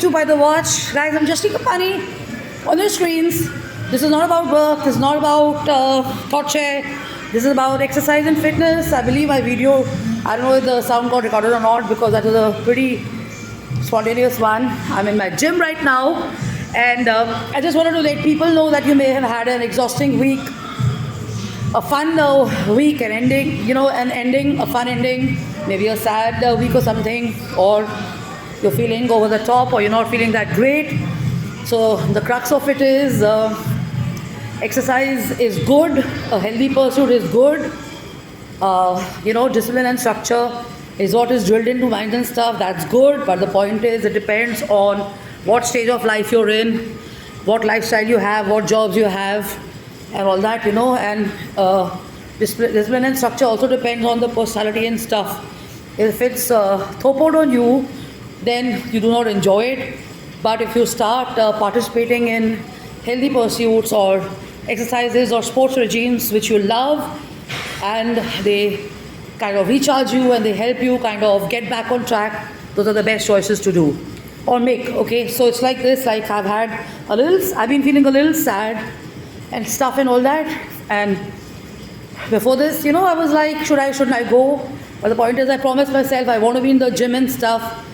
2 by the watch. Guys, I'm just taking money on your screens. This is not about work. This is not about torture. This is about exercise and fitness. I believe my video, I don't know if the sound got recorded or not because that was a pretty spontaneous one. I'm in my gym right now, and I just wanted to let people know that you may have had an exhausting week, a fun week, an ending, a fun ending, maybe a sad week or something, or you're feeling over the top, or you're not feeling that great. So the crux of it is exercise is good, a healthy pursuit is good, discipline and structure is what is drilled into minds and stuff, that's good, but the point is it depends on what stage of life you're in, what lifestyle you have, what jobs you have, and all that, and discipline and structure also depends on the personality and stuff. If it's thopoed on you, then you do not enjoy it. But if you start participating in healthy pursuits or exercises or sports regimes which you love, and they kind of recharge you and they help you kind of get back on track, those are the best choices to do or make. Okay, so it's like this, like I've been feeling a little sad and stuff and all that, and before this, I was like, shouldn't I go? But the point is, I promised myself I want to be in the gym and stuff,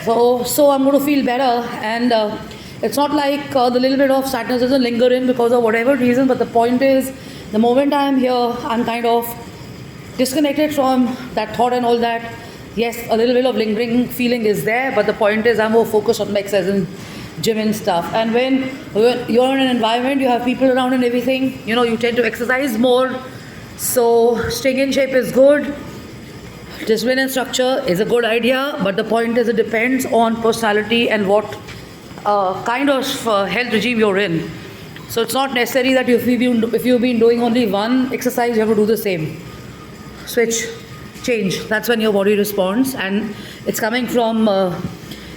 so I'm going to feel better. And it's not like the little bit of sadness doesn't linger in because of whatever reason, but the point is, the moment I'm here, I'm kind of disconnected from that thought and all that. Yes, a little bit of lingering feeling is there, but the point is I'm more focused on my exercise and gym and stuff. And when you're in an environment, you have people around and everything, you tend to exercise more. So staying in shape is good. Discipline and structure is a good idea, but the point is it depends on personality and what kind of health regime you're in. So it's not necessary that if you've been doing only one exercise, you have to do the same. Switch, change. That's when your body responds, and it's coming from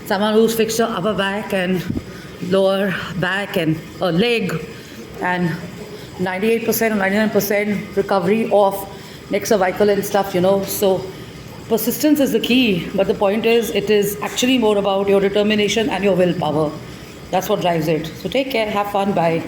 someone who's fixed your upper back and lower back and a leg, and 98% or 99% recovery of neck cervical and stuff, So persistence is the key, but the point is it is actually more about your determination and your willpower. That's what drives it. So take care, have fun, bye.